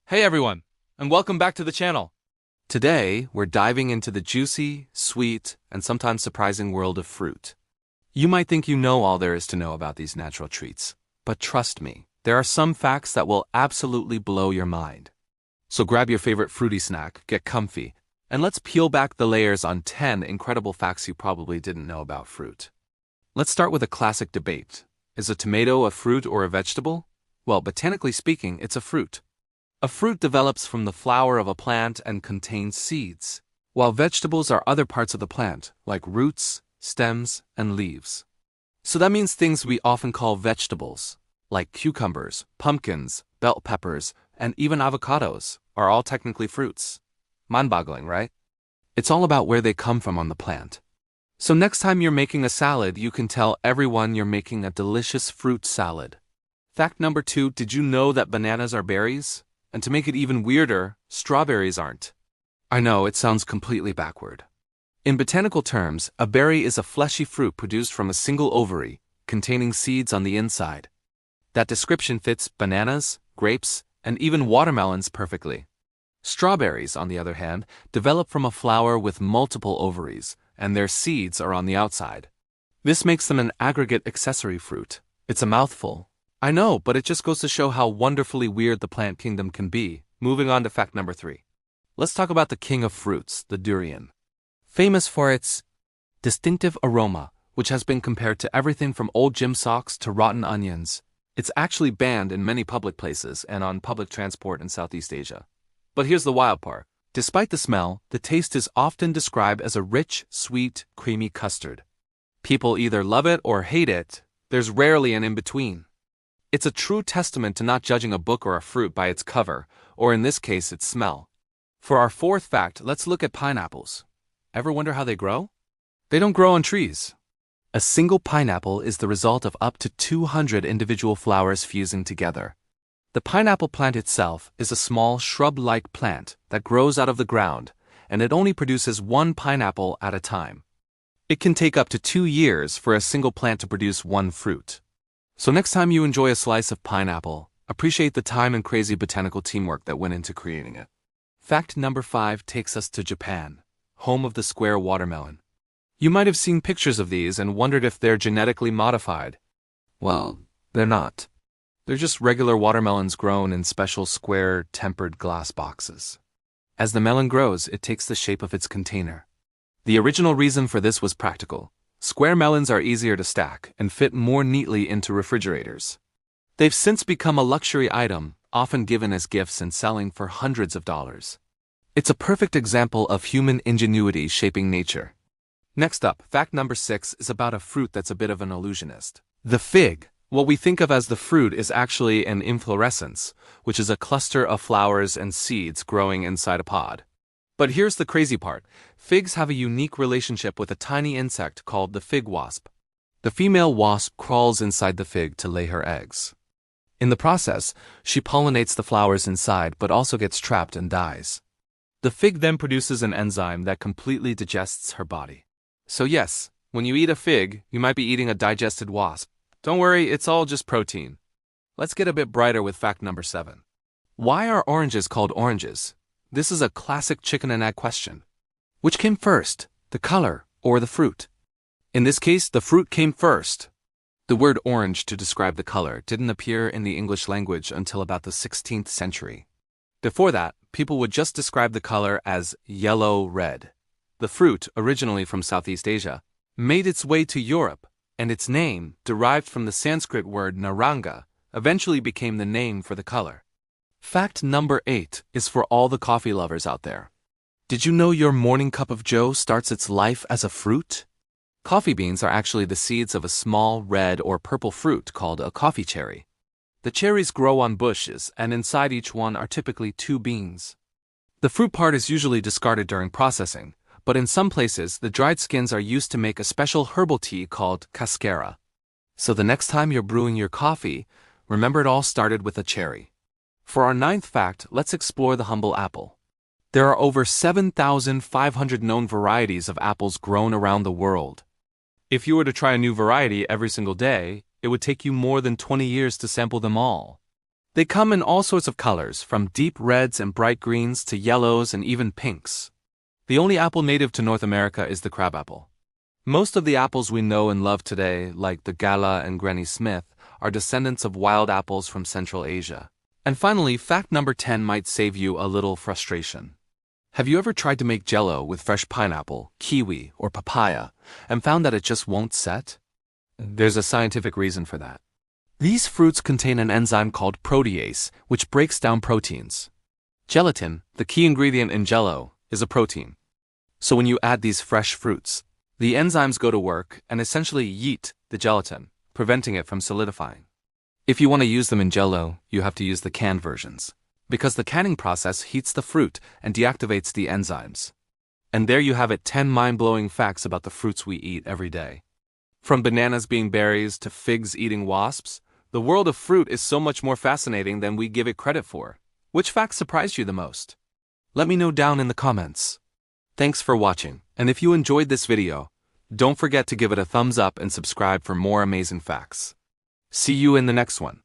Hey everyone, and welcome back to the channel. Today, we're diving into the juicy, sweet, and sometimes surprising world of fruit. You might think you know all there is to know about these natural treats, but trust me, there are some facts that will absolutely blow your mind. So grab your favorite fruity snack, get comfy, and let's peel back the layers on 10 incredible facts you probably didn't know about fruit. Let's start with a classic debate. Is a tomato a fruit or a vegetable? Well, botanically speaking, it's a fruit. A fruit develops from the flower of a plant and contains seeds, while vegetables are other parts of the plant, like roots, stems, and leaves. So that means things we often call vegetables, like cucumbers, pumpkins, bell peppers, and even avocados, are all technically fruits. Mind-boggling, right? It's all about where they come from on the plant. So next time you're making a salad, you can tell everyone you're making a delicious fruit salad. Fact number 2, did you know that bananas are berries? And to make it even weirder, strawberries aren't. I know, it sounds completely backward. In botanical terms, a berry is a fleshy fruit produced from a single ovary, containing seeds on the inside. That description fits bananas, grapes, and even watermelons perfectly. Strawberries, on the other hand, develop from a flower with multiple ovaries, and their seeds are on the outside. This makes them an aggregate accessory fruit. It's a mouthful. I know, but it just goes to show how wonderfully weird the plant kingdom can be. Moving on to fact number 3. Let's talk about the king of fruits, the durian. Famous for its distinctive aroma, which has been compared to everything from old gym socks to rotten onions. It's actually banned in many public places and on public transport in Southeast Asia. But here's the wild part. Despite the smell, the taste is often described as a rich, sweet, creamy custard. People either love it or hate it. There's rarely an in-between. It's a true testament to not judging a book or a fruit by its cover, or in this case, its smell. For our fourth fact, let's look at pineapples. Ever wonder how they grow? They don't grow on trees. A single pineapple is the result of up to 200 individual flowers fusing together. The pineapple plant itself is a small shrub-like plant that grows out of the ground, and it only produces one pineapple at a time. It can take up to 2 years for a single plant to produce one fruit. So next time you enjoy a slice of pineapple, appreciate the time and crazy botanical teamwork that went into creating it. Fact number 5 takes us to Japan, home of the square watermelon. You might have seen pictures of these and wondered if they're genetically modified. Well, they're not. They're just regular watermelons grown in special square, tempered glass boxes. As the melon grows, it takes the shape of its container. The original reason for this was practical. Square melons are easier to stack and fit more neatly into refrigerators. They've since become a luxury item, often given as gifts and selling for hundreds of dollars. It's a perfect example of human ingenuity shaping nature. Next up, fact number 6 is about a fruit that's a bit of an illusionist. The fig. What we think of as the fruit is actually an inflorescence, which is a cluster of flowers and seeds growing inside a pod. But here's the crazy part. Figs have a unique relationship with a tiny insect called the fig wasp. The female wasp crawls inside the fig to lay her eggs. In the process, she pollinates the flowers inside but also gets trapped and dies. The fig then produces an enzyme that completely digests her body. So yes, when you eat a fig, you might be eating a digested wasp. Don't worry, it's all just protein. Let's get a bit brighter with fact number 7. Why are oranges called oranges? This is a classic chicken and egg question. Which came first, the color or the fruit? In this case, the fruit came first. The word orange to describe the color didn't appear in the English language until about the 16th century. Before that, people would just describe the color as yellow-red. The fruit, originally from Southeast Asia, made its way to Europe, and its name, derived from the Sanskrit word naranga, eventually became the name for the color. Fact number 8 is for all the coffee lovers out there. Did you know your morning cup of joe starts its life as a fruit? Coffee beans are actually the seeds of a small red or purple fruit called a coffee cherry. The cherries grow on bushes, and inside each one are typically 2 beans. The fruit part is usually discarded during processing, but in some places the dried skins are used to make a special herbal tea called cascara. So the next time you're brewing your coffee, remember it all started with a cherry. For our 9th fact, let's explore the humble apple. There are over 7,500 known varieties of apples grown around the world. If you were to try a new variety every single day, it would take you more than 20 years to sample them all. They come in all sorts of colors, from deep reds and bright greens to yellows and even pinks. The only apple native to North America is the crabapple. Most of the apples we know and love today, like the Gala and Granny Smith, are descendants of wild apples from Central Asia. And finally, fact number 10 might save you a little frustration. Have you ever tried to make Jell-O with fresh pineapple, kiwi, or papaya, and found that it just won't set? There's a scientific reason for that. These fruits contain an enzyme called protease, which breaks down proteins. Gelatin, the key ingredient in Jell-O, is a protein. So when you add these fresh fruits, the enzymes go to work and essentially yeet the gelatin, preventing it from solidifying. If you want to use them in Jell-O, you have to use the canned versions, because the canning process heats the fruit and deactivates the enzymes. And there you have it, 10 mind-blowing facts about the fruits we eat every day. From bananas being berries to figs eating wasps, the world of fruit is so much more fascinating than we give it credit for. Which fact surprised you the most? Let me know down in the comments. Thanks for watching, and if you enjoyed this video, don't forget to give it a thumbs up and subscribe for more amazing facts. See you in the next one.